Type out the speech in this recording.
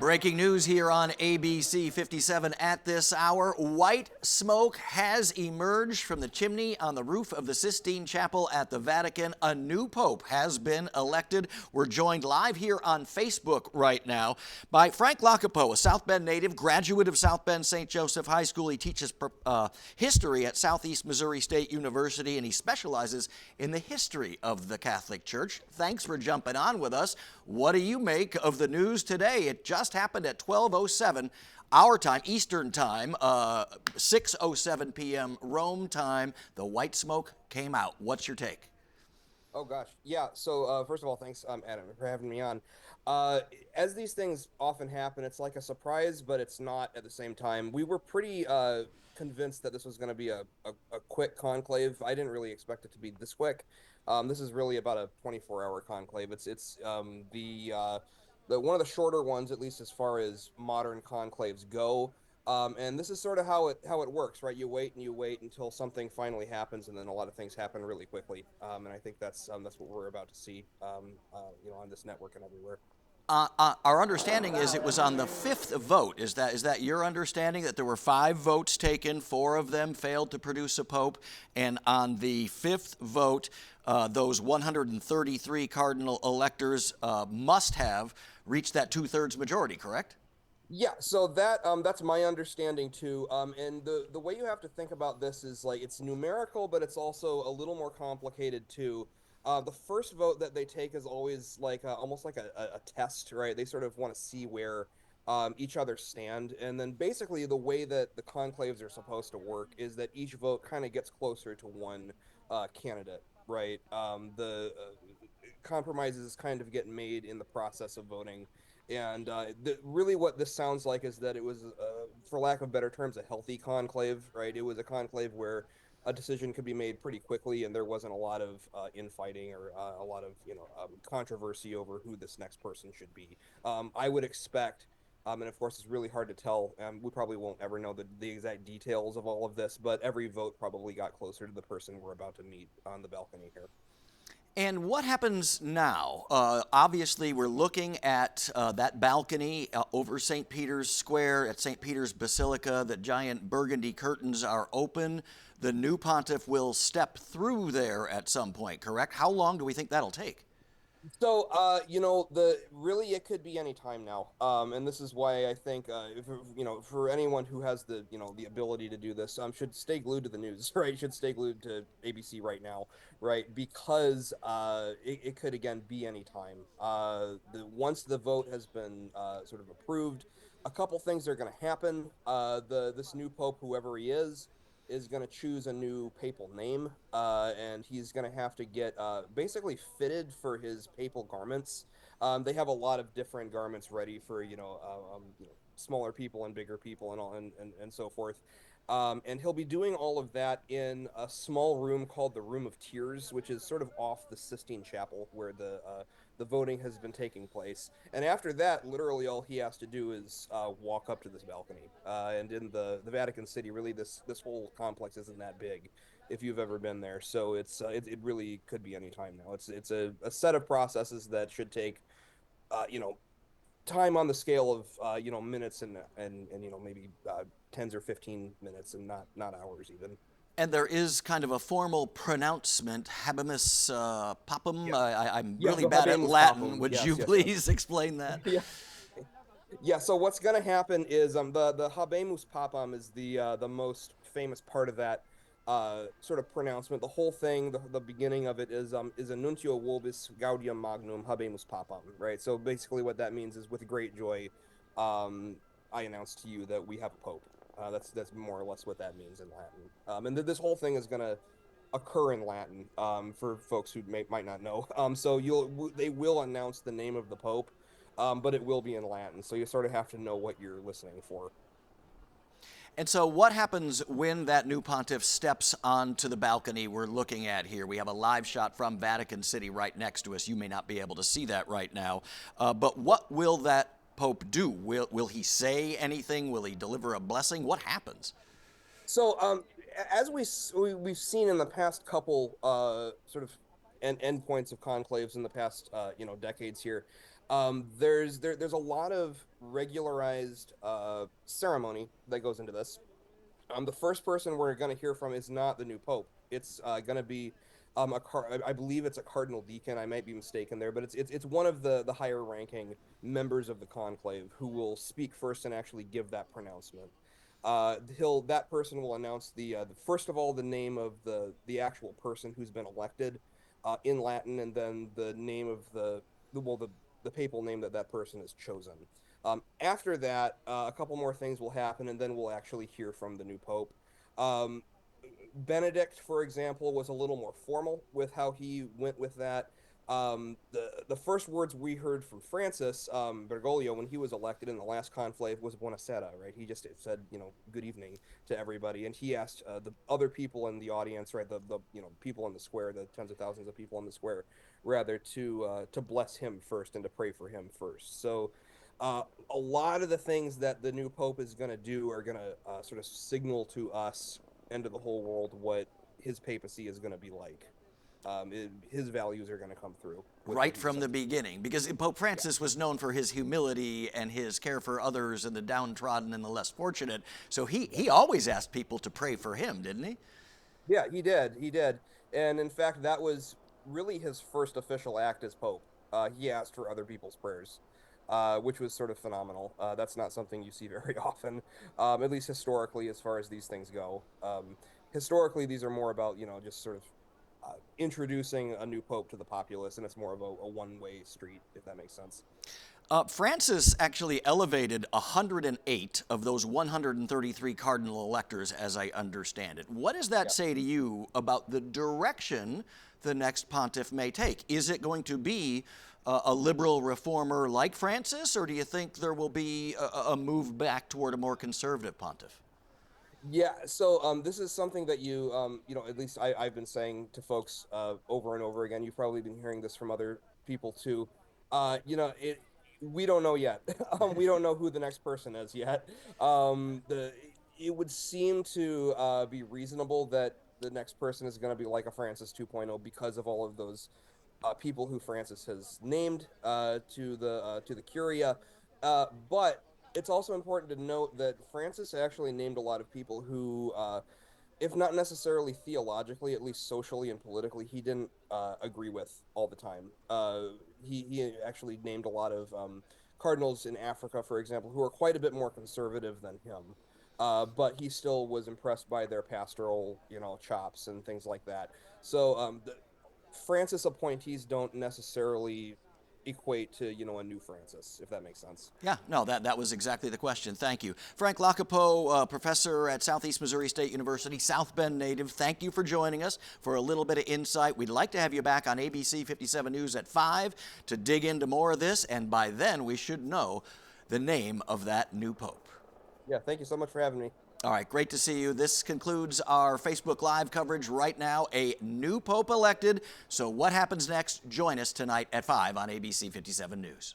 Breaking news here on ABC57 at this hour. White smoke has emerged from the chimney on the roof of the Sistine Chapel at the Vatican. A new pope has been elected. We're joined live here on Facebook right now by Frank Lacopo, a South Bend native, graduate of South Bend St. Joseph High School. He teaches history at Southeast Missouri State University, and he specializes in the history of the Catholic Church. Thanks for jumping on with us. What do you make of the news today? It just happened at 12:07 our time, Eastern time, 6:07 p.m. Rome time. The white smoke came out. What's your take? Oh gosh, yeah. So first of all, thanks, Adam, for having me on. Uh, as these things often happen, it's like a surprise, but it's not at the same time. We were pretty convinced that this was going to be a quick conclave. I didn't really expect it to be this quick. This is really about a 24-hour conclave. It's the one of the shorter ones, at least as far as modern conclaves go. And this is sort of how it works, right? You wait and you wait until something finally happens, and then a lot of things happen really quickly. And I think that's what we're about to see, on this network and everywhere. Our understanding is it was on the fifth vote. Is that your understanding, that there were 5 votes taken, 4 of them failed to produce a pope, and on the fifth vote, those 133 cardinal electors must have reached that two-thirds majority, correct? Yeah, so that's my understanding too. And the way you have to think about this is like it's numerical, but it's also a little more complicated too. The first vote that they take is always like almost like a test, right? They sort of want to see where each other stand, and then basically the way that the conclaves are supposed to work is that each vote kind of gets closer to one candidate, right? The compromises kind of get made in the process of voting. And really, what this sounds like is that it was, for lack of better terms, a healthy conclave, right? It was a conclave where a decision could be made pretty quickly, and there wasn't a lot of infighting or a lot of controversy over who this next person should be. I would expect, and of course, it's really hard to tell. We probably won't ever know the exact details of all of this, but every vote probably got closer to the person we're about to meet on the balcony here. And what happens now? Obviously, we're looking at that balcony over St. Peter's Square at St. Peter's Basilica. The giant burgundy curtains are open. The new pontiff will step through there at some point, correct? How long do we think that'll take? So, the really it could be any time now. And this is why I think, if, for anyone who has the ability to do this, should stay glued to the news, right? Should stay glued to ABC right now, right? Because it could again be any time. Once the vote has been sort of approved, a couple things are going to happen. This new pope, whoever he is going to choose a new papal name, and he's going to have to get basically fitted for his papal garments. They have a lot of different garments ready for smaller people and bigger people and all and so forth. And he'll be doing all of that in a small room called the Room of Tears, which is sort of off the Sistine Chapel where the voting has been taking place. And after that, literally all he has to do is walk up to this balcony. And in the Vatican City, really, this whole complex isn't that big. If you've ever been there, so it really could be any time now. It's a set of processes that should take uh, you know time on the scale of minutes and maybe tens or 15 minutes and not hours even. And there is kind of a formal pronouncement, habemus papam. Yeah, I'm yeah. really The bad at habemus Latin. papam. Would you Yes, yes, yes. please explain that? Yeah, yeah. So what's gonna happen is the habemus papam is the most famous part of that sort of pronouncement. The whole thing, the beginning of it is Annuncio vobis gaudium magnum habemus papam, right? So basically, what that means is with great joy, um, I announce to you that we have a pope. That's more or less what that means in Latin. And this whole thing is gonna occur in Latin for folks who might not know. So they will announce the name of the pope, but it will be in Latin. So you sort of have to know what you're listening for. And so, what happens when that new pontiff steps onto the balcony we're looking at here? We have a live shot from Vatican City right next to us. You may not be able to see that right now. But what will that pope do? Will he say anything? Will he deliver a blessing? What happens? So, as we've seen in the past couple sort of endpoints of conclaves in the past decades here, There's a lot of regularized ceremony that goes into this. The first person we're going to hear from is not the new pope. It's going to be I believe it's a cardinal deacon. I might be mistaken there, but it's one of the higher ranking members of the conclave who will speak first and actually give that pronouncement. That person will announce first of all the name of the actual person who's been elected in Latin, and then the name of the papal name that that person has chosen. After that, a couple more things will happen, and then we'll actually hear from the new pope. Um, Benedict, for example, was a little more formal with how he went with that. The first words we heard from Francis Bergoglio when he was elected in the last conclave was "Buonasera," right? He just said, good evening to everybody, and he asked the other people in the audience, right, the people in the square, the tens of thousands of people in the square, rather to bless him first and to pray for him first. So. A lot of the things that the new pope is going to do are going to sort of signal to us and to the whole world what his papacy is going to be like. His values are going to come through Right from the beginning, because Pope Francis was known for his humility and his care for others and the downtrodden and the less fortunate. So he always asked people to pray for him, didn't he? Yeah, he did. He did. And in fact, that was really his first official act as Pope. He asked for other people's prayers, which was sort of phenomenal. That's not something you see very often, at least historically, as far as these things go. Historically, these are more about, just sort of introducing a new Pope to the populace, and it's more of a one-way street, if that makes sense. Francis actually elevated 108 of those 133 cardinal electors, as I understand it. What does that say to you about the direction the next pontiff may take? Is it going to be a liberal reformer like Francis, or do you think there will be a move back toward a more conservative pontiff? Yeah, so this is something that at least I've been saying to folks over and over again. You've probably been hearing this from other people too. We don't know yet. We don't know who the next person is yet. It would seem to be reasonable that the next person is going to be like a Francis 2.0 because of all of those people who Francis has named to the Curia. But it's also important to note that Francis actually named a lot of people who, if not necessarily theologically, at least socially and politically, he didn't agree with all the time. He actually named a lot of cardinals in Africa, for example, who are quite a bit more conservative than him. But he still was impressed by their pastoral, chops and things like that. So Francis appointees don't necessarily equate to, a new Francis, if that makes sense. Yeah, no, that was exactly the question. Thank you. Frank Lacopo, professor at Southeast Missouri State University, South Bend native, thank you for joining us for a little bit of insight. We'd like to have you back on ABC 57 News at 5 to dig into more of this, and by then we should know the name of that new pope. Yeah, thank you so much for having me. All right, great to see you. This concludes our Facebook Live coverage right now. A new pope elected. So what happens next? Join us tonight at 5 on ABC 57 News.